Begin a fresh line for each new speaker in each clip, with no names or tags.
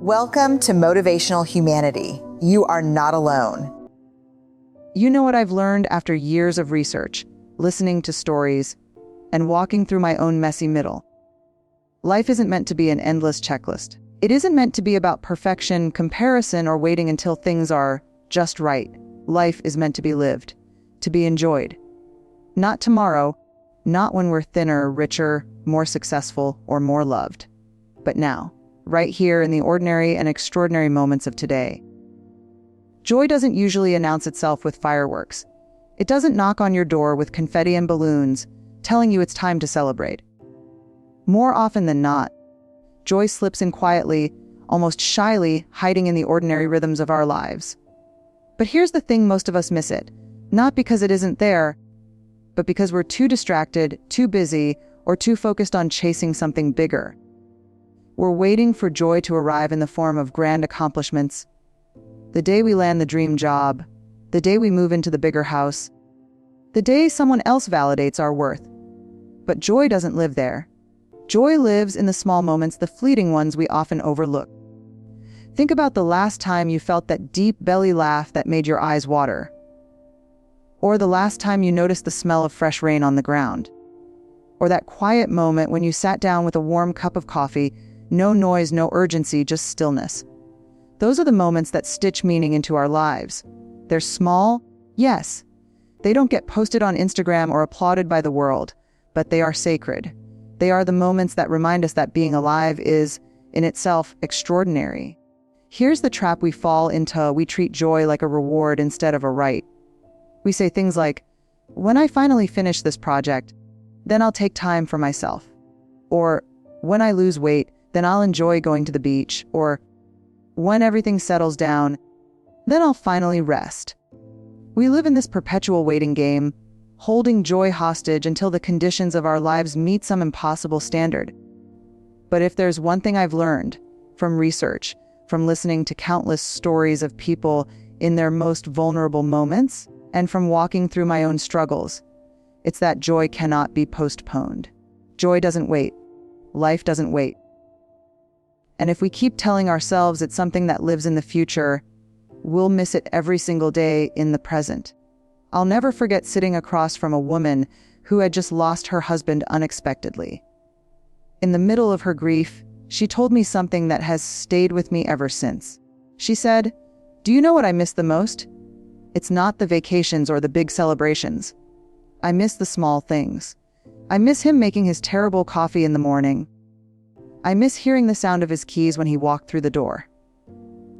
Welcome to Motivational Humanity. You are not alone.
You know what I've learned after years of research, listening to stories, and walking through my own messy middle? Life isn't meant to be an endless checklist. It isn't meant to be about perfection, comparison, or waiting until things are just right. Life is meant to be lived, to be enjoyed. Not tomorrow, not when we're thinner, richer, more successful, or more loved, but now, right here in the ordinary and extraordinary moments of today. Joy doesn't usually announce itself with fireworks. It doesn't knock on your door with confetti and balloons, telling you it's time to celebrate. More often than not, joy slips in quietly, almost shyly, hiding in the ordinary rhythms of our lives. But here's the thing: most of us miss it, not because it isn't there, but because we're too distracted, too busy, or too focused on chasing something bigger. We're waiting for joy to arrive in the form of grand accomplishments. The day we land the dream job, the day we move into the bigger house, the day someone else validates our worth. But joy doesn't live there. Joy lives in the small moments, the fleeting ones we often overlook. Think about the last time you felt that deep belly laugh that made your eyes water. Or the last time you noticed the smell of fresh rain on the ground. Or that quiet moment when you sat down with a warm cup of coffee, no noise, no urgency, just stillness. Those are the moments that stitch meaning into our lives. They're small, yes. They don't get posted on Instagram or applauded by the world, but they are sacred. They are the moments that remind us that being alive is, in itself, extraordinary. Here's the trap we fall into: we treat joy like a reward instead of a right. We say things like, when I finally finish this project, then I'll take time for myself. Or, when I lose weight, then I'll enjoy going to the beach. Or, when everything settles down, then I'll finally rest. We live in this perpetual waiting game, holding joy hostage until the conditions of our lives meet some impossible standard. But if there's one thing I've learned from research, from listening to countless stories of people in their most vulnerable moments, and from walking through my own struggles, it's that joy cannot be postponed. Joy doesn't wait. Life doesn't wait. And if we keep telling ourselves it's something that lives in the future, we'll miss it every single day in the present. I'll never forget sitting across from a woman who had just lost her husband unexpectedly. In the middle of her grief, she told me something that has stayed with me ever since. She said, "Do you know what I miss the most? It's not the vacations or the big celebrations. I miss the small things. I miss him making his terrible coffee in the morning. I miss hearing the sound of his keys when he walked through the door.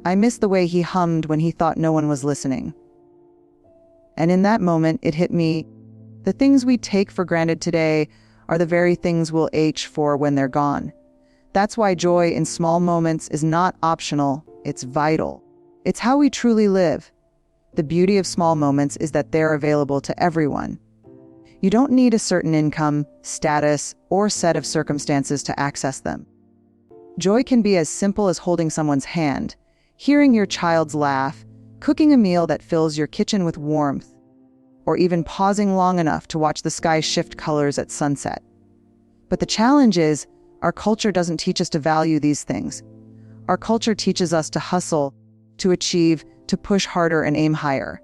I miss the way he hummed when he thought no one was listening." And in that moment, it hit me: the things we take for granted today are the very things we'll ache for when they're gone. That's why joy in small moments is not optional, it's vital. It's how we truly live. The beauty of small moments is that they're available to everyone. You don't need a certain income, status, or set of circumstances to access them. Joy can be as simple as holding someone's hand, hearing your child's laugh, cooking a meal that fills your kitchen with warmth, or even pausing long enough to watch the sky shift colors at sunset. But the challenge is, our culture doesn't teach us to value these things. Our culture teaches us to hustle, to achieve, to push harder and aim higher.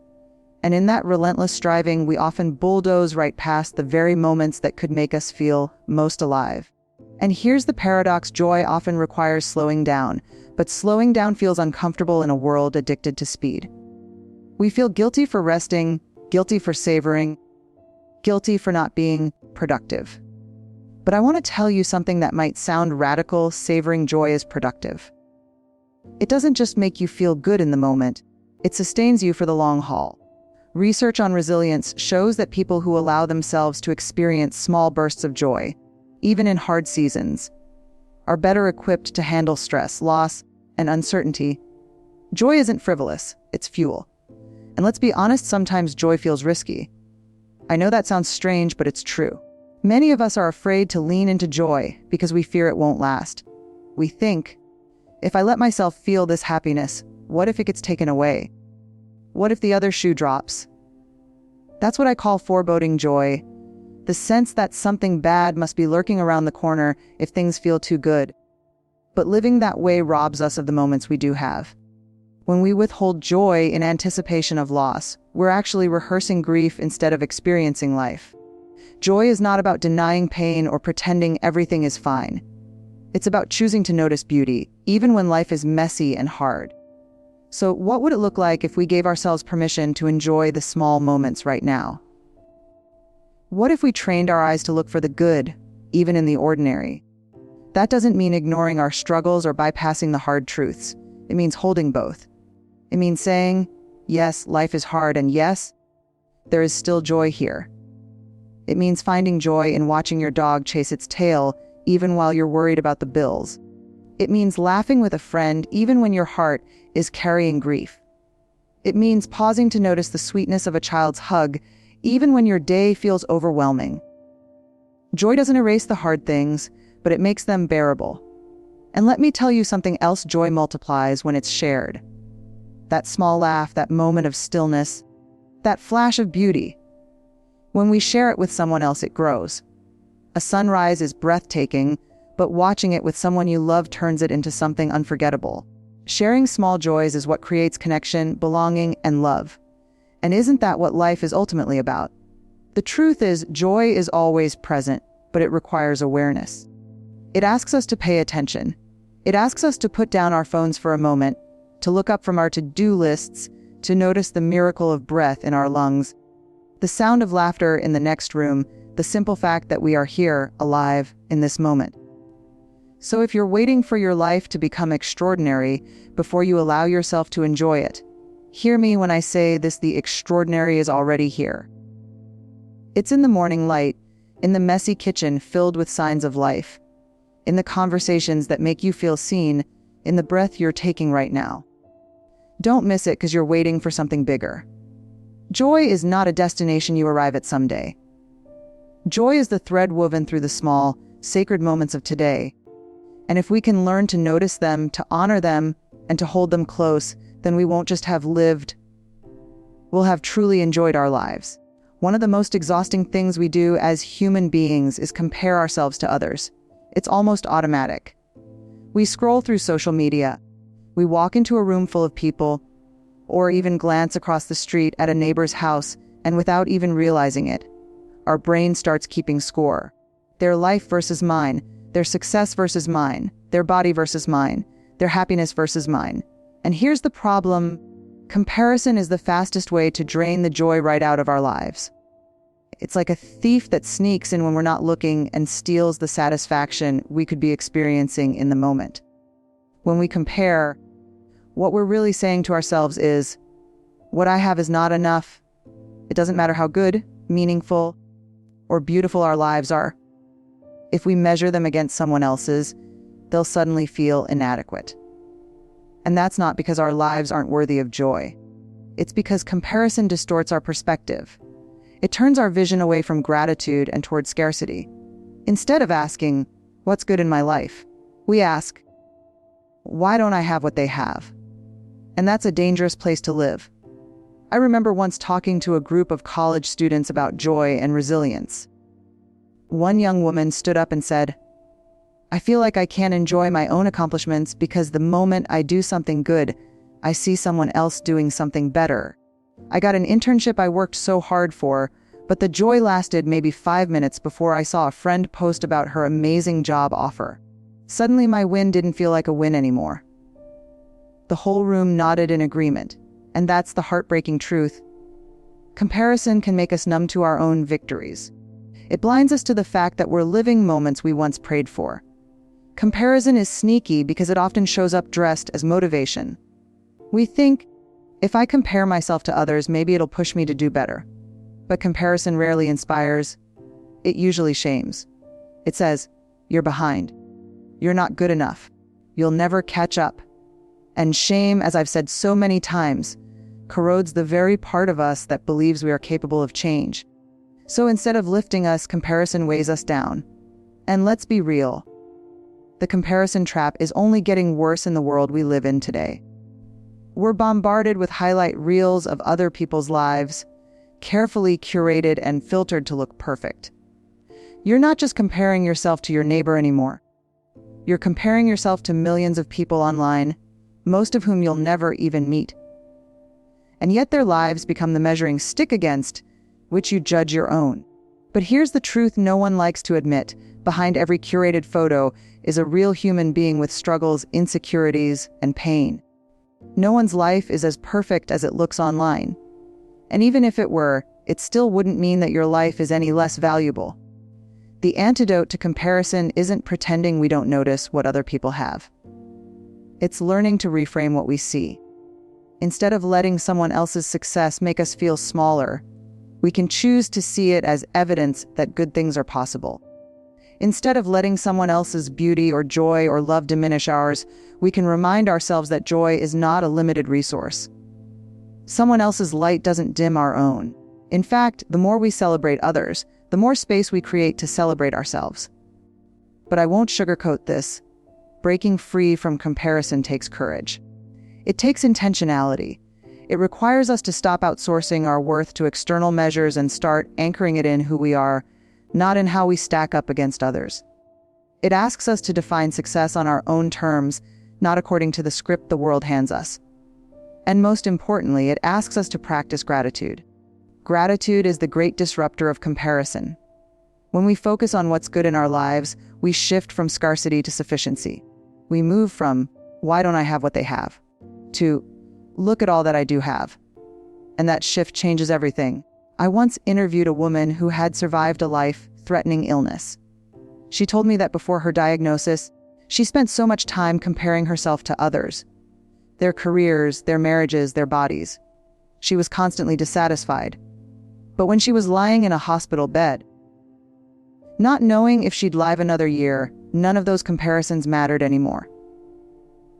And in that relentless striving, we often bulldoze right past the very moments that could make us feel most alive. And here's the paradox: joy often requires slowing down, but slowing down feels uncomfortable in a world addicted to speed. We feel guilty for resting, guilty for savoring, guilty for not being productive. But I want to tell you something that might sound radical: savoring joy is productive. It doesn't just make you feel good in the moment, it sustains you for the long haul. Research on resilience shows that people who allow themselves to experience small bursts of joy, even in hard seasons, are better equipped to handle stress, loss, and uncertainty. Joy isn't frivolous, it's fuel. And let's be honest, sometimes joy feels risky. I know that sounds strange, but it's true. Many of us are afraid to lean into joy because we fear it won't last. We think, if I let myself feel this happiness, what if it gets taken away? What if the other shoe drops? That's what I call foreboding joy. The sense that something bad must be lurking around the corner if things feel too good. But living that way robs us of the moments we do have. When we withhold joy in anticipation of loss, we're actually rehearsing grief instead of experiencing life. Joy is not about denying pain or pretending everything is fine. It's about choosing to notice beauty, even when life is messy and hard. So, what would it look like if we gave ourselves permission to enjoy the small moments right now? What if we trained our eyes to look for the good, even in the ordinary? That doesn't mean ignoring our struggles or bypassing the hard truths. It means holding both. It means saying, yes, life is hard, and yes, there is still joy here. It means finding joy in watching your dog chase its tail, even while you're worried about the bills. It means laughing with a friend, even when your heart is carrying grief. It means pausing to notice the sweetness of a child's hug, even when your day feels overwhelming. Joy doesn't erase the hard things, but it makes them bearable. And let me tell you something else joy multiplies when it's shared. That small laugh, that moment of stillness, that flash of beauty. When we share it with someone else, it grows. A sunrise is breathtaking, but watching it with someone you love turns it into something unforgettable. Sharing small joys is what creates connection, belonging, and love. And isn't that what life is ultimately about? The truth is, joy is always present, but it requires awareness. It asks us to pay attention. It asks us to put down our phones for a moment, to look up from our to-do lists, to notice the miracle of breath in our lungs, the sound of laughter in the next room, the simple fact that we are here, alive, in this moment. So if you're waiting for your life to become extraordinary before you allow yourself to enjoy it, hear me when I say this: the extraordinary is already here. It's in the morning light, in the messy kitchen filled with signs of life, in the conversations that make you feel seen, in the breath you're taking right now. Don't miss it because you're waiting for something bigger. Joy is not a destination you arrive at someday. Joy is the thread woven through the small, sacred moments of today. And if we can learn to notice them, to honor them, and to hold them close, then we won't just have lived, we'll have truly enjoyed our lives. One of the most exhausting things we do as human beings is compare ourselves to others. It's almost automatic. We scroll through social media. We walk into a room full of people, or even glance across the street at a neighbor's house, and without even realizing it, our brain starts keeping score. Their life versus mine, their success versus mine, their body versus mine, their happiness versus mine. And here's the problem: comparison is the fastest way to drain the joy right out of our lives. It's like a thief that sneaks in when we're not looking and steals the satisfaction we could be experiencing in the moment. When we compare, what we're really saying to ourselves is, what I have is not enough. It doesn't matter how good, meaningful, or beautiful our lives are. If we measure them against someone else's, they'll suddenly feel inadequate. And that's not because our lives aren't worthy of joy. It's because comparison distorts our perspective. It turns our vision away from gratitude and toward scarcity. Instead of asking, what's good in my life? We ask, why don't I have what they have? And that's a dangerous place to live. I remember once talking to a group of college students about joy and resilience. One young woman stood up and said, I feel like I can't enjoy my own accomplishments because the moment I do something good, I see someone else doing something better. I got an internship I worked so hard for, but the joy lasted maybe 5 minutes before I saw a friend post about her amazing job offer. Suddenly my win didn't feel like a win anymore. The whole room nodded in agreement, and that's the heartbreaking truth. Comparison can make us numb to our own victories. It blinds us to the fact that we're living moments we once prayed for. Comparison is sneaky because it often shows up dressed as motivation. We think, if I compare myself to others, maybe it'll push me to do better. But comparison rarely inspires. It usually shames. It says, you're behind. You're not good enough. You'll never catch up. And shame, as I've said so many times, corrodes the very part of us that believes we are capable of change. So instead of lifting us, comparison weighs us down. And let's be real. The comparison trap is only getting worse in the world we live in today. We're bombarded with highlight reels of other people's lives, carefully curated and filtered to look perfect. You're not just comparing yourself to your neighbor anymore. You're comparing yourself to millions of people online, most of whom you'll never even meet. And yet their lives become the measuring stick against which you judge your own. But here's the truth no one likes to admit. Behind every curated photo is a real human being with struggles, insecurities, and pain. No one's life is as perfect as it looks online. And even if it were, it still wouldn't mean that your life is any less valuable. The antidote to comparison isn't pretending we don't notice what other people have. It's learning to reframe what we see. Instead of letting someone else's success make us feel smaller, we can choose to see it as evidence that good things are possible. Instead of letting someone else's beauty or joy or love diminish ours, we can remind ourselves that joy is not a limited resource. Someone else's light doesn't dim our own. In fact, the more we celebrate others, the more space we create to celebrate ourselves. But I won't sugarcoat this. Breaking free from comparison takes courage. It takes intentionality. It requires us to stop outsourcing our worth to external measures and start anchoring it in who we are, not in how we stack up against others. It asks us to define success on our own terms, not according to the script the world hands us. And most importantly, it asks us to practice gratitude. Gratitude is the great disruptor of comparison. When we focus on what's good in our lives, we shift from scarcity to sufficiency. We move from, why don't I have what they have, to, look at all that I do have. And that shift changes everything. I once interviewed a woman who had survived a life-threatening illness. She told me that before her diagnosis, she spent so much time comparing herself to others. Their careers, their marriages, their bodies. She was constantly dissatisfied. But when she was lying in a hospital bed, not knowing if she'd live another year, none of those comparisons mattered anymore.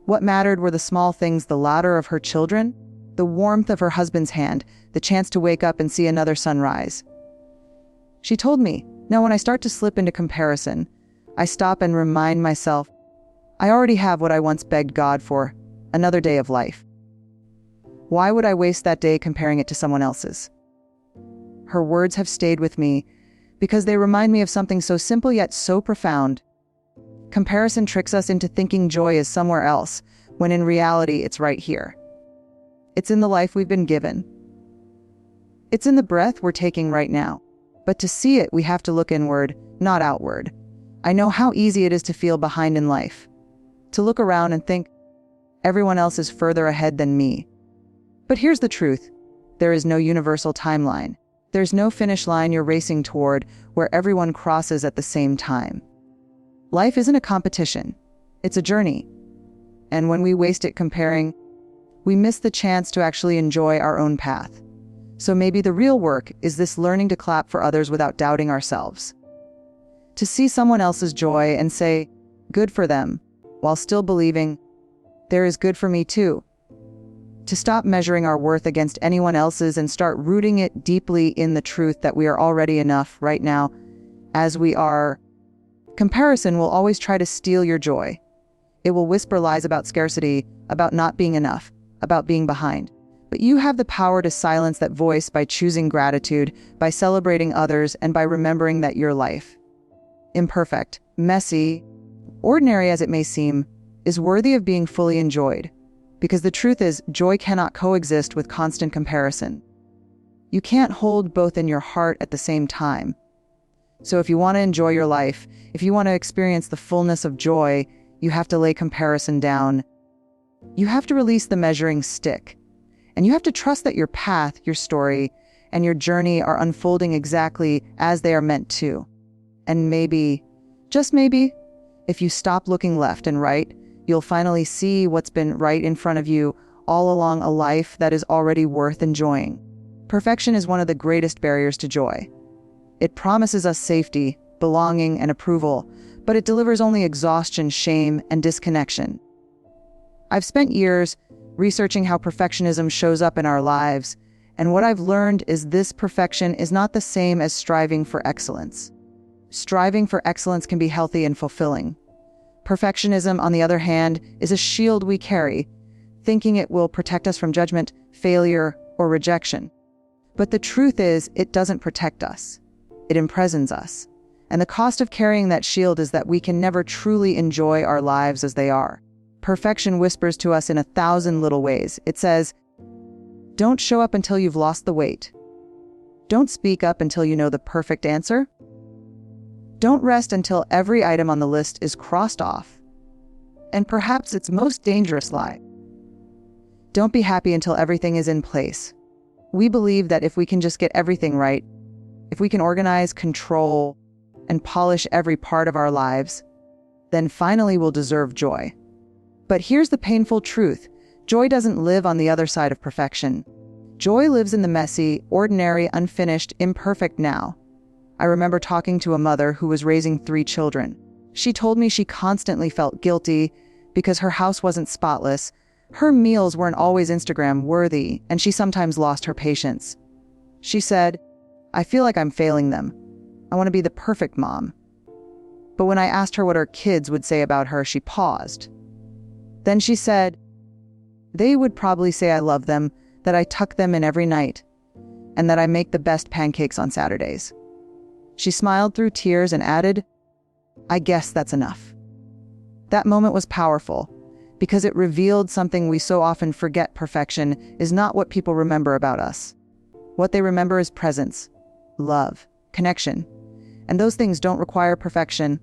What mattered were the small things: the laughter of her children, the warmth of her husband's hand, the chance to wake up and see another sunrise. She told me, now when I start to slip into comparison, I stop and remind myself, I already have what I once begged God for, another day of life. Why would I waste that day comparing it to someone else's? Her words have stayed with me because they remind me of something so simple yet so profound. Comparison tricks us into thinking joy is somewhere else, when in reality it's right here. It's in the life we've been given. It's in the breath we're taking right now. But to see it, we have to look inward, not outward. I know how easy it is to feel behind in life, to look around and think, everyone else is further ahead than me. But here's the truth. There is no universal timeline. There's no finish line you're racing toward where everyone crosses at the same time. Life isn't a competition. It's a journey. And when we waste it comparing, we miss the chance to actually enjoy our own path. So maybe the real work is this learning to clap for others without doubting ourselves. To see someone else's joy and say, good for them, while still believing, there is good for me too. To stop measuring our worth against anyone else's and start rooting it deeply in the truth that we are already enough right now, as we are. Comparison will always try to steal your joy. It will whisper lies about scarcity, about not being enough, about being behind. But you have the power to silence that voice by choosing gratitude, by celebrating others, and by remembering that your life, imperfect, messy, ordinary as it may seem, is worthy of being fully enjoyed. Because the truth is, joy cannot coexist with constant comparison. You can't hold both in your heart at the same time. So if you want to enjoy your life, if you want to experience the fullness of joy, you have to lay comparison down. You have to release the measuring stick. And you have to trust that your path, your story, and your journey are unfolding exactly as they are meant to. And maybe, just maybe, if you stop looking left and right, you'll finally see what's been right in front of you all along, a life that is already worth enjoying. Perfection is one of the greatest barriers to joy. It promises us safety, belonging, and approval, but it delivers only exhaustion, shame, and disconnection. I've spent years researching how perfectionism shows up in our lives, and what I've learned is this: perfection is not the same as striving for excellence. Striving for excellence can be healthy and fulfilling. Perfectionism, on the other hand, is a shield we carry, thinking it will protect us from judgment, failure, or rejection. But the truth is, it doesn't protect us. It imprisons us. And the cost of carrying that shield is that we can never truly enjoy our lives as they are. Perfection whispers to us in 1,000 little ways. It says, don't show up until you've lost the weight. Don't speak up until you know the perfect answer. Don't rest until every item on the list is crossed off. And perhaps its most dangerous lie, don't be happy until everything is in place. We believe that if we can just get everything right, if we can organize, control, and polish every part of our lives, then finally we'll deserve joy. But here's the painful truth. Joy doesn't live on the other side of perfection. Joy lives in the messy, ordinary, unfinished, imperfect now. I remember talking to a mother who was raising 3 children. She told me she constantly felt guilty because her house wasn't spotless, her meals weren't always Instagram worthy, and she sometimes lost her patience. She said, I feel like I'm failing them. I want to be the perfect mom. But when I asked her what her kids would say about her, she paused. Then she said, they would probably say I love them, that I tuck them in every night, and that I make the best pancakes on Saturdays. She smiled through tears and added, I guess that's enough. That moment was powerful because it revealed something we so often forget. Perfection is not what people remember about us. What they remember is presence, love, connection. And those things don't require perfection.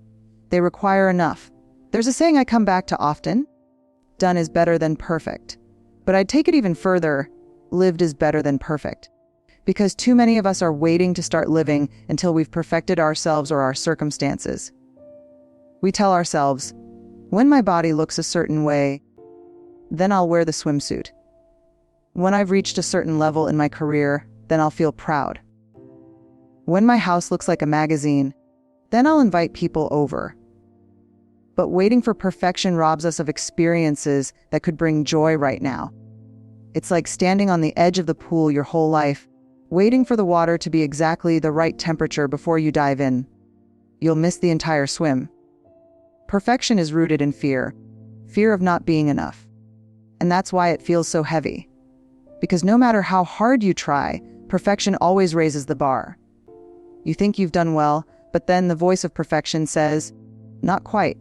They require enough. There's a saying I come back to often, done is better than perfect. But I'd take it even further, lived is better than perfect. Because too many of us are waiting to start living until we've perfected ourselves or our circumstances. We tell ourselves, when my body looks a certain way, then I'll wear the swimsuit. When I've reached a certain level in my career, then I'll feel proud. When my house looks like a magazine, then I'll invite people over. But waiting for perfection robs us of experiences that could bring joy right now. It's like standing on the edge of the pool your whole life, waiting for the water to be exactly the right temperature before you dive in. You'll miss the entire swim. Perfection is rooted in fear of not being enough. And that's why it feels so heavy. Because no matter how hard you try, perfection always raises the bar. You think you've done well, but then the voice of perfection says, not quite.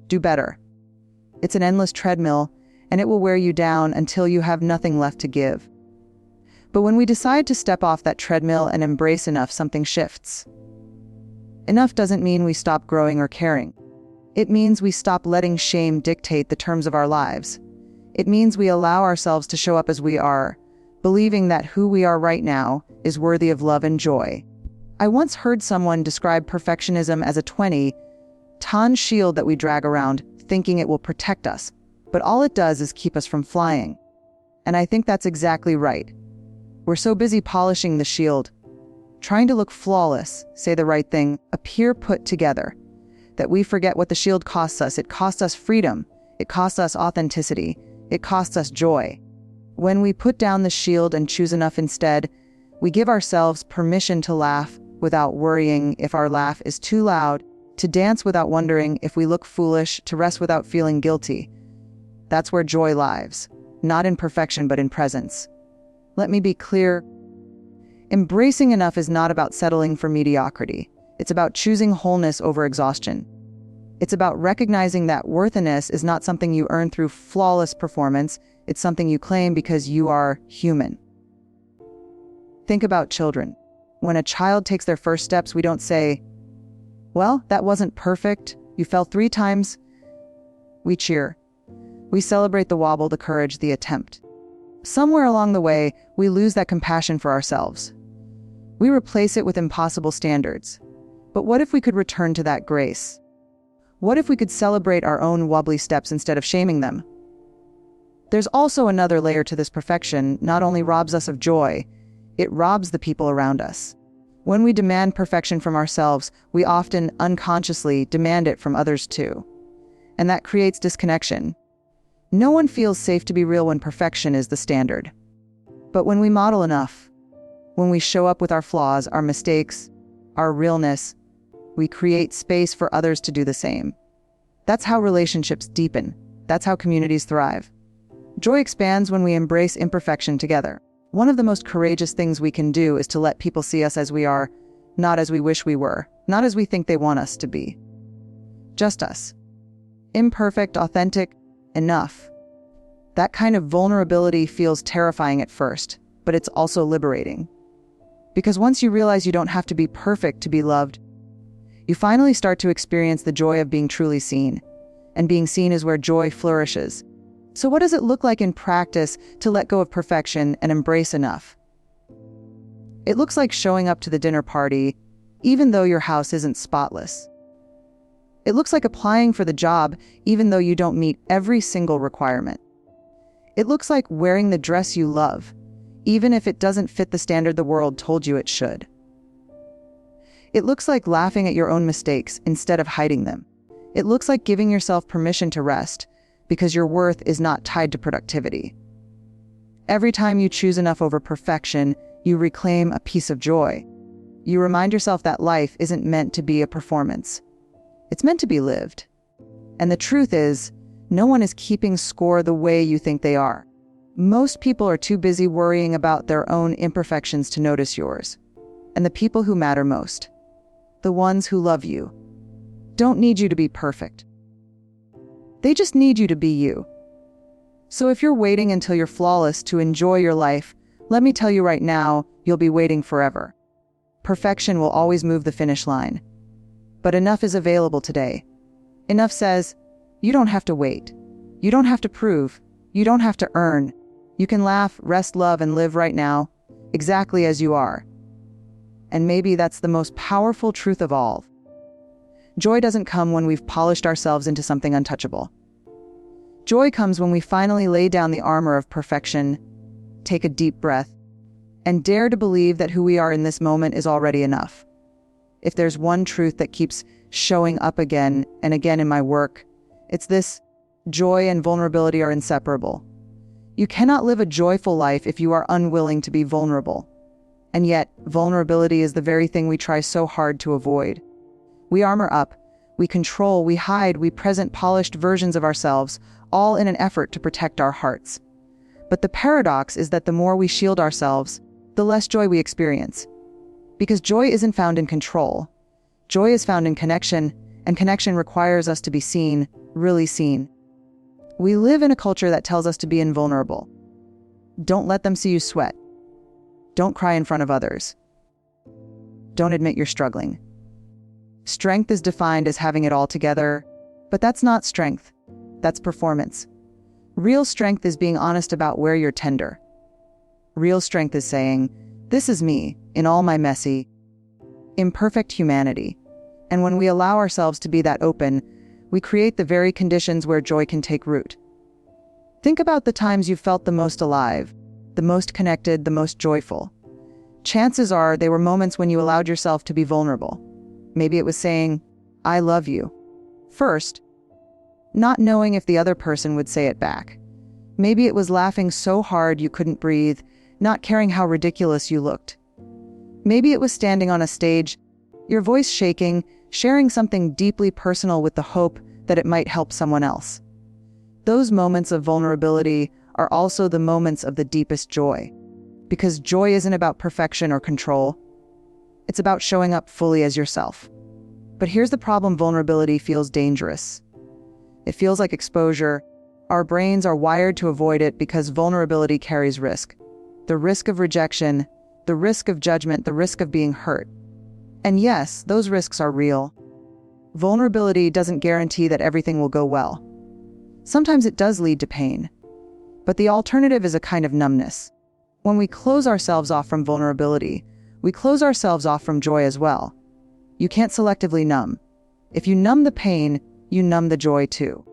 Do better. It's an endless treadmill, and it will wear you down until you have nothing left to give. But when we decide to step off that treadmill and embrace enough, something shifts. Enough doesn't mean we stop growing or caring. It means we stop letting shame dictate the terms of our lives. It means we allow ourselves to show up as we are, believing that who we are right now is worthy of love and joy. I once heard someone describe perfectionism as a 20-ton shield that we drag around, thinking it will protect us, but all it does is keep us from flying. And I think that's exactly right. We're so busy polishing the shield, trying to look flawless, say the right thing, appear put together, that we forget what the shield costs us. It costs us freedom. It costs us authenticity. It costs us joy. When we put down the shield and choose enough instead, we give ourselves permission to laugh without worrying if our laugh is too loud, to dance without wondering if we look foolish, to rest without feeling guilty. That's where joy lives, not in perfection but in presence. Let me be clear. Embracing enough is not about settling for mediocrity. It's about choosing wholeness over exhaustion. It's about recognizing that worthiness is not something you earn through flawless performance. It's something you claim because you are human. Think about children. When a child takes their first steps, we don't say, well, that wasn't perfect. You fell 3 times. We cheer. We celebrate the wobble, the courage, the attempt. Somewhere along the way, we lose that compassion for ourselves. We replace it with impossible standards. But what if we could return to that grace? What if we could celebrate our own wobbly steps instead of shaming them? There's also another layer to this. Perfection not only robs us of joy, it robs the people around us. When we demand perfection from ourselves, we often unconsciously demand it from others too. And that creates disconnection. No one feels safe to be real when perfection is the standard. But when we model enough, when we show up with our flaws, our mistakes, our realness, we create space for others to do the same. That's how relationships deepen. That's how communities thrive. Joy expands when we embrace imperfection together. One of the most courageous things we can do is to let people see us as we are, not as we wish we were. not as we think they want us to be. Just us. Imperfect, authentic, enough. That kind of vulnerability feels terrifying at first, but it's also liberating. Because once you realize you don't have to be perfect to be loved, you finally start to experience the joy of being truly seen. And being seen is where joy flourishes. So what does it look like in practice to let go of perfection and embrace enough? It looks like showing up to the dinner party, even though your house isn't spotless. It looks like applying for the job, even though you don't meet every single requirement. It looks like wearing the dress you love, even if it doesn't fit the standard the world told you it should. It looks like laughing at your own mistakes instead of hiding them. It looks like giving yourself permission to rest, because your worth is not tied to productivity. Every time you choose enough over perfection, you reclaim a piece of joy. You remind yourself that life isn't meant to be a performance. It's meant to be lived. And the truth is, no one is keeping score the way you think they are. Most people are too busy worrying about their own imperfections to notice yours. And the people who matter most, the ones who love you, don't need you to be perfect. They just need you to be you. So if you're waiting until you're flawless to enjoy your life, let me tell you right now, you'll be waiting forever. Perfection will always move the finish line. But enough is available today. Enough says, you don't have to wait. You don't have to prove. You don't have to earn. You can laugh, rest, love, and live right now, exactly as you are. And maybe that's the most powerful truth of all. Joy doesn't come when we've polished ourselves into something untouchable. Joy comes when we finally lay down the armor of perfection, take a deep breath, and dare to believe that who we are in this moment is already enough. If there's one truth that keeps showing up again and again in my work, it's this: joy and vulnerability are inseparable. You cannot live a joyful life if you are unwilling to be vulnerable. And yet, vulnerability is the very thing we try so hard to avoid. We armor up, we control, we hide, we present polished versions of ourselves, all in an effort to protect our hearts. But the paradox is that the more we shield ourselves, the less joy we experience. Because joy isn't found in control. Joy is found in connection, and connection requires us to be seen, really seen. We live in a culture that tells us to be invulnerable. Don't let them see you sweat. Don't cry in front of others. Don't admit you're struggling. Strength is defined as having it all together, but that's not strength. That's performance. Real strength is being honest about where you're tender. Real strength is saying, this is me, in all my messy, imperfect humanity. And when we allow ourselves to be that open, we create the very conditions where joy can take root. Think about the times you felt the most alive, the most connected, the most joyful. Chances are they were moments when you allowed yourself to be vulnerable. Maybe it was saying, I love you, first, not knowing if the other person would say it back. Maybe it was laughing so hard you couldn't breathe, not caring how ridiculous you looked. Maybe it was standing on a stage, your voice shaking, sharing something deeply personal with the hope that it might help someone else. Those moments of vulnerability are also the moments of the deepest joy. Because joy isn't about perfection or control. It's about showing up fully as yourself. But here's the problem: vulnerability feels dangerous. It feels like exposure. Our brains are wired to avoid it because vulnerability carries risk. The risk of rejection, the risk of judgment, the risk of being hurt. And yes, those risks are real. Vulnerability doesn't guarantee that everything will go well. Sometimes it does lead to pain. But the alternative is a kind of numbness. When we close ourselves off from vulnerability, we close ourselves off from joy as well. You can't selectively numb. If you numb the pain, you numb the joy too.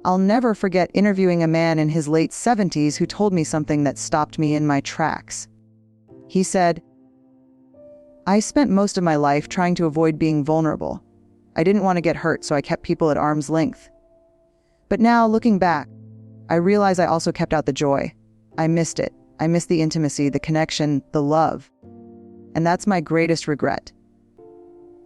I'll never forget interviewing a man in his late 70s who told me something that stopped me in my tracks. He said, I spent most of my life trying to avoid being vulnerable. I didn't want to get hurt, so I kept people at arm's length. But now, looking back, I realize I also kept out the joy. I missed it. I missed the intimacy, the connection, the love. And that's my greatest regret.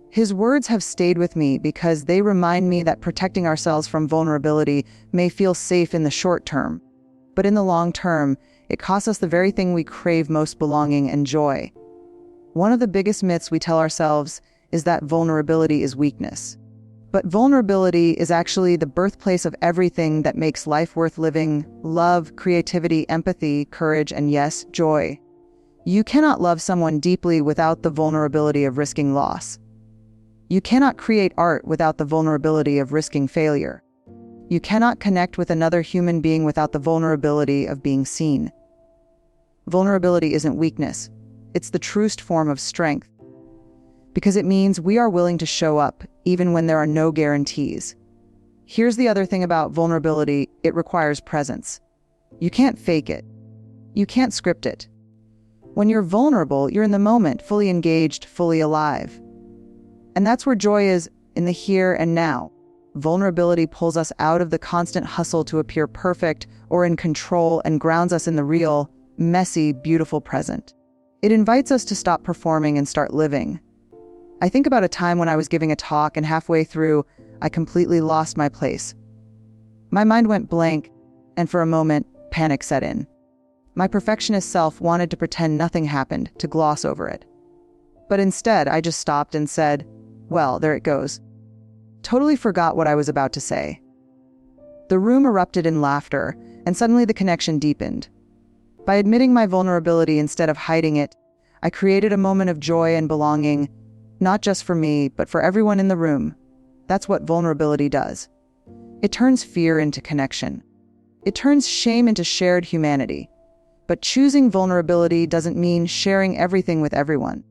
His words have stayed with me because they remind me that protecting ourselves from vulnerability may feel safe in the short term, but in the long term, it costs us the very thing we crave most: belonging and joy. One of the biggest myths we tell ourselves is that vulnerability is weakness. But vulnerability is actually the birthplace of everything that makes life worth living: love, creativity, empathy, courage, and yes, joy. You cannot love someone deeply without the vulnerability of risking loss. You cannot create art without the vulnerability of risking failure. You cannot connect with another human being without the vulnerability of being seen. Vulnerability isn't weakness. It's the truest form of strength, because it means we are willing to show up even when there are no guarantees. Here's the other thing about vulnerability: it requires presence. You can't fake it. You can't script it. When you're vulnerable, you're in the moment, fully engaged, fully alive. And that's where joy is, in the here and now. Vulnerability pulls us out of the constant hustle to appear perfect or in control and grounds us in the real, messy, beautiful present. It invites us to stop performing and start living. I think about a time when I was giving a talk and halfway through, I completely lost my place. My mind went blank, and for a moment, panic set in. My perfectionist self wanted to pretend nothing happened, to gloss over it. But instead, I just stopped and said, "Well, there it goes." Totally forgot what I was about to say. The room erupted in laughter, and suddenly the connection deepened. By admitting my vulnerability instead of hiding it, I created a moment of joy and belonging, not just for me, but for everyone in the room. That's what vulnerability does. It turns fear into connection. It turns shame into shared humanity. But choosing vulnerability doesn't mean sharing everything with everyone.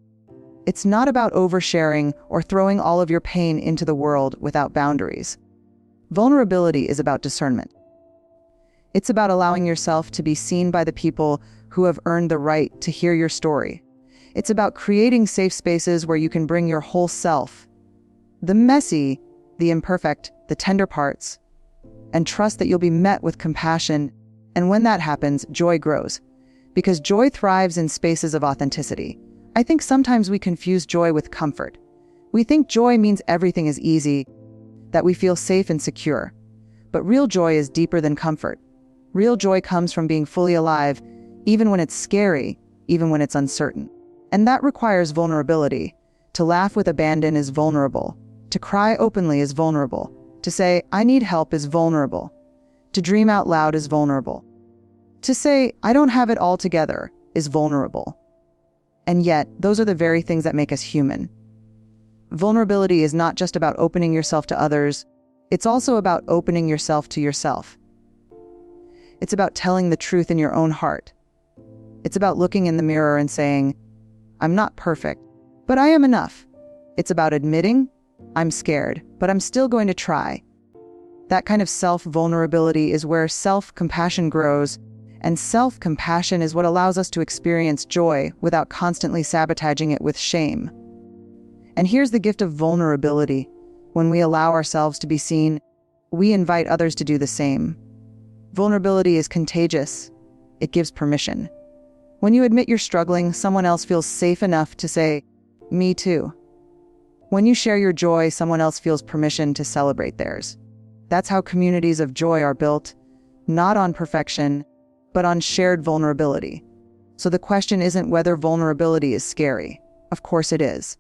It's not about oversharing or throwing all of your pain into the world without boundaries. Vulnerability is about discernment. It's about allowing yourself to be seen by the people who have earned the right to hear your story. It's about creating safe spaces where you can bring your whole self, the messy, the imperfect, the tender parts, and trust that you'll be met with compassion. And when that happens, joy grows. Because joy thrives in spaces of authenticity. I think sometimes we confuse joy with comfort. We think joy means everything is easy, that we feel safe and secure. But real joy is deeper than comfort. Real joy comes from being fully alive, even when it's scary, even when it's uncertain. And that requires vulnerability. To laugh with abandon is vulnerable. To cry openly is vulnerable. To say, "I need help" is vulnerable. To dream out loud is vulnerable. To say, "I don't have it all together" is vulnerable. And yet, those are the very things that make us human. Vulnerability is not just about opening yourself to others, it's also about opening yourself to yourself. It's about telling the truth in your own heart. It's about looking in the mirror and saying, "I'm not perfect, but I am enough." It's about admitting, "I'm scared, but I'm still going to try." That kind of self-vulnerability is where self-compassion grows, and self-compassion is what allows us to experience joy without constantly sabotaging it with shame. And here's the gift of vulnerability. When we allow ourselves to be seen, we invite others to do the same. Vulnerability is contagious. It gives permission. When you admit you're struggling, someone else feels safe enough to say, "Me too." When you share your joy, someone else feels permission to celebrate theirs. That's how communities of joy are built, not on perfection, but on shared vulnerability. So the question isn't whether vulnerability is scary. Of course it is.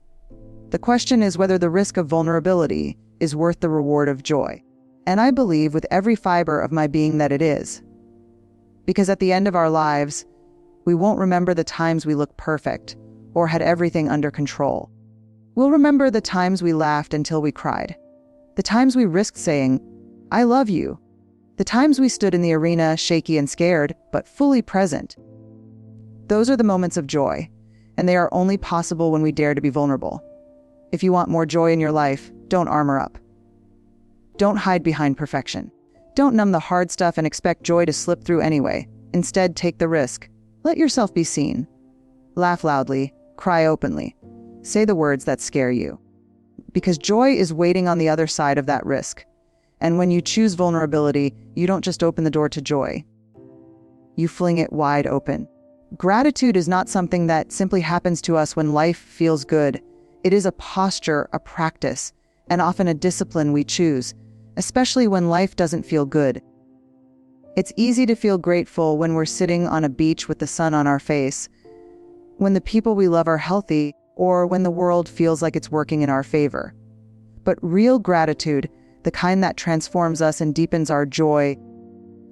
The question is whether the risk of vulnerability is worth the reward of joy. And I believe with every fiber of my being that it is. Because at the end of our lives, we won't remember the times we looked perfect or had everything under control. We'll remember the times we laughed until we cried. The times we risked saying, "I love you." The times we stood in the arena, shaky and scared, but fully present. Those are the moments of joy, and they are only possible when we dare to be vulnerable. If you want more joy in your life, don't armor up. Don't hide behind perfection. Don't numb the hard stuff and expect joy to slip through anyway. Instead, take the risk. Let yourself be seen. Laugh loudly, cry openly. Say the words that scare you. Because joy is waiting on the other side of that risk. And when you choose vulnerability, you don't just open the door to joy. You fling it wide open. Gratitude is not something that simply happens to us when life feels good. It is a posture, a practice, and often a discipline we choose, especially when life doesn't feel good. It's easy to feel grateful when we're sitting on a beach with the sun on our face, when the people we love are healthy, or when the world feels like it's working in our favor. But real gratitude, the kind that transforms us and deepens our joy,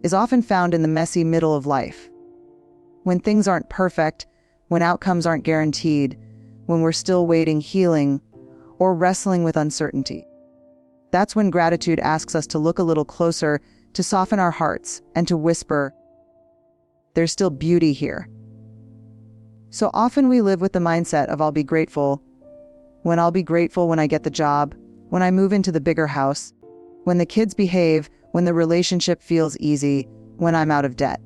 is often found in the messy middle of life. When things aren't perfect, when outcomes aren't guaranteed, when we're still waiting, healing, or wrestling with uncertainty. That's when gratitude asks us to look a little closer, to soften our hearts, and to whisper, "There's still beauty here." So often we live with the mindset of I'll be grateful when I get the job, when I move into the bigger house, when the kids behave, when the relationship feels easy, when I'm out of debt.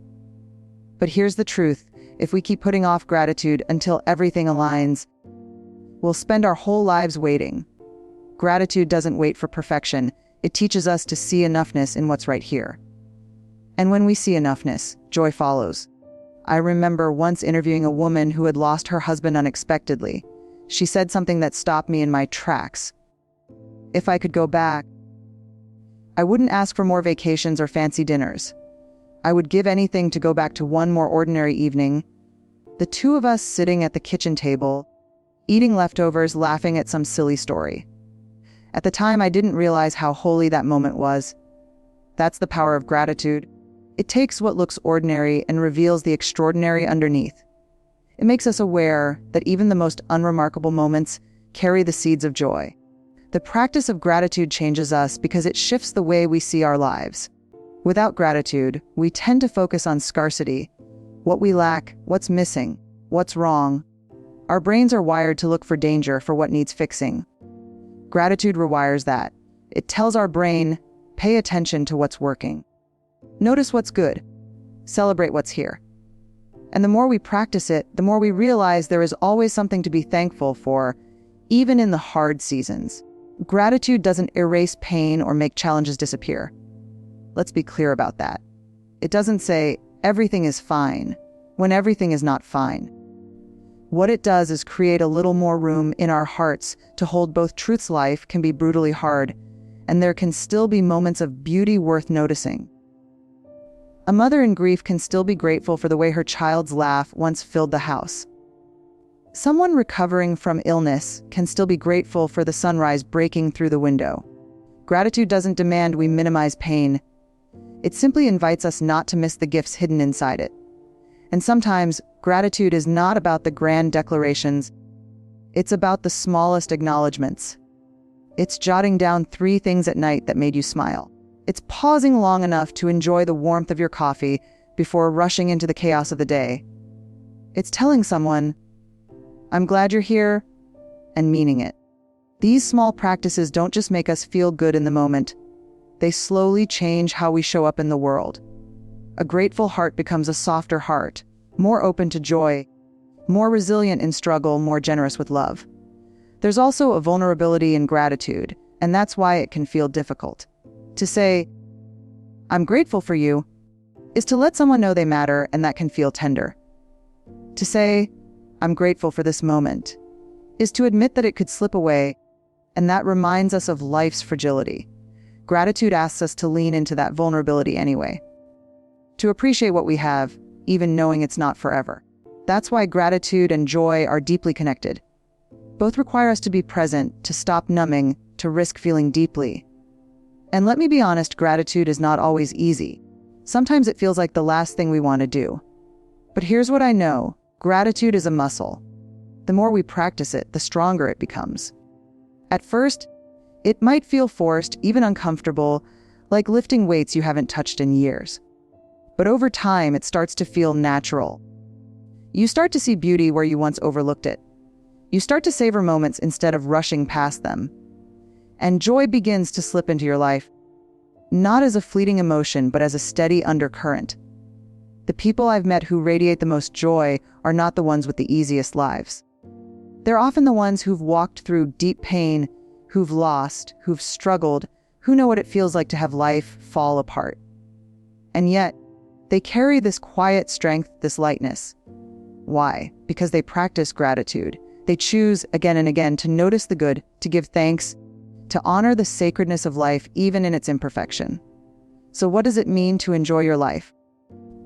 But here's the truth. If we keep putting off gratitude until everything aligns, we'll spend our whole lives waiting. Gratitude doesn't wait for perfection. It teaches us to see enoughness in what's right here. And when we see enoughness, joy follows. I remember once interviewing a woman who had lost her husband unexpectedly. She said something that stopped me in my tracks. If I could go back, I wouldn't ask for more vacations or fancy dinners. I would give anything to go back to one more ordinary evening. The two of us sitting at the kitchen table, eating leftovers, laughing at some silly story. At the time, I didn't realize how holy that moment was. That's the power of gratitude. It takes what looks ordinary and reveals the extraordinary underneath. It makes us aware that even the most unremarkable moments carry the seeds of joy. The practice of gratitude changes us because it shifts the way we see our lives. Without gratitude, we tend to focus on scarcity, what we lack, what's missing, what's wrong. Our brains are wired to look for danger, for what needs fixing. Gratitude rewires that. It tells our brain, pay attention to what's working. Notice what's good. Celebrate what's here. And the more we practice it, the more we realize there is always something to be thankful for, even in the hard seasons. Gratitude doesn't erase pain or make challenges disappear. Let's be clear about that. It doesn't say everything is fine when everything is not fine. What it does is create a little more room in our hearts to hold both truths. Life can be brutally hard, and there can still be moments of beauty worth noticing. A mother in grief can still be grateful for the way her child's laugh once filled the house. Someone recovering from illness can still be grateful for the sunrise breaking through the window. Gratitude doesn't demand we minimize pain. It simply invites us not to miss the gifts hidden inside it. And sometimes, gratitude is not about the grand declarations. It's about the smallest acknowledgments. It's jotting down 3 things at night that made you smile. It's pausing long enough to enjoy the warmth of your coffee before rushing into the chaos of the day. It's telling someone, "I'm glad you're here," and meaning it. These small practices don't just make us feel good in the moment. They slowly change how we show up in the world. A grateful heart becomes a softer heart, more open to joy, more resilient in struggle, more generous with love. There's also a vulnerability in gratitude, and that's why it can feel difficult. To say, "I'm grateful for you," is to let someone know they matter, and that can feel tender. To say, "I'm grateful for this moment," is to admit that it could slip away, and that reminds us of life's fragility. Gratitude asks us to lean into that vulnerability anyway. To appreciate what we have, even knowing it's not forever. That's why gratitude and joy are deeply connected. Both require us to be present, to stop numbing, to risk feeling deeply. And let me be honest, gratitude is not always easy. Sometimes it feels like the last thing we want to do. But here's what I know. Gratitude is a muscle. The more we practice it, the stronger it becomes. At first, it might feel forced, even uncomfortable, like lifting weights you haven't touched in years. But over time, it starts to feel natural. You start to see beauty where you once overlooked it. You start to savor moments instead of rushing past them. And joy begins to slip into your life, not as a fleeting emotion, but as a steady undercurrent. The people I've met who radiate the most joy are not the ones with the easiest lives. They're often the ones who've walked through deep pain, who've lost, who've struggled, who know what it feels like to have life fall apart. And yet, they carry this quiet strength, this lightness. Why? Because they practice gratitude. They choose again and again to notice the good, to give thanks, to honor the sacredness of life even in its imperfection. So what does it mean to enjoy your life?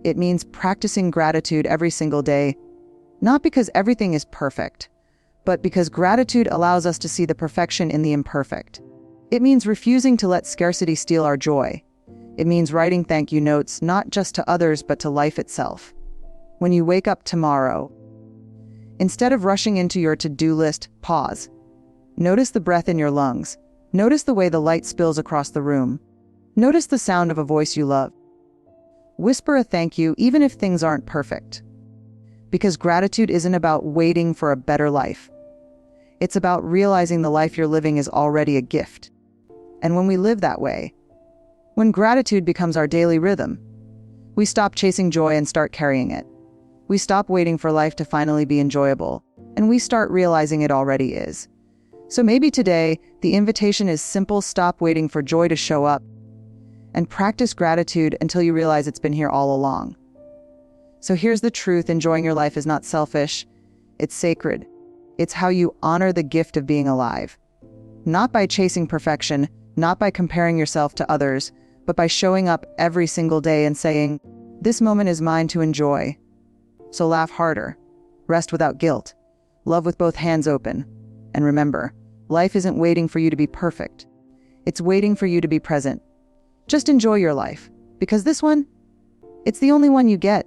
It means practicing gratitude every single day, not because everything is perfect, but because gratitude allows us to see the perfection in the imperfect. It means refusing to let scarcity steal our joy. It means writing thank you notes not just to others but to life itself. When you wake up tomorrow, instead of rushing into your to-do list, pause. Notice the breath in your lungs. Notice the way the light spills across the room. Notice the sound of a voice you love. Whisper a thank you even if things aren't perfect. Because gratitude isn't about waiting for a better life. It's about realizing the life you're living is already a gift. And when we live that way, when gratitude becomes our daily rhythm, we stop chasing joy and start carrying it. We stop waiting for life to finally be enjoyable, and we start realizing it already is. So maybe today, the invitation is simple: stop waiting for joy to show up, and practice gratitude until you realize it's been here all along. So here's the truth: enjoying your life is not selfish, it's sacred. It's how you honor the gift of being alive. Not by chasing perfection, not by comparing yourself to others, but by showing up every single day and saying, "This moment is mine to enjoy." So laugh harder, rest without guilt, love with both hands open. And remember, life isn't waiting for you to be perfect. It's waiting for you to be present. Just enjoy your life, because this one, it's the only one you get.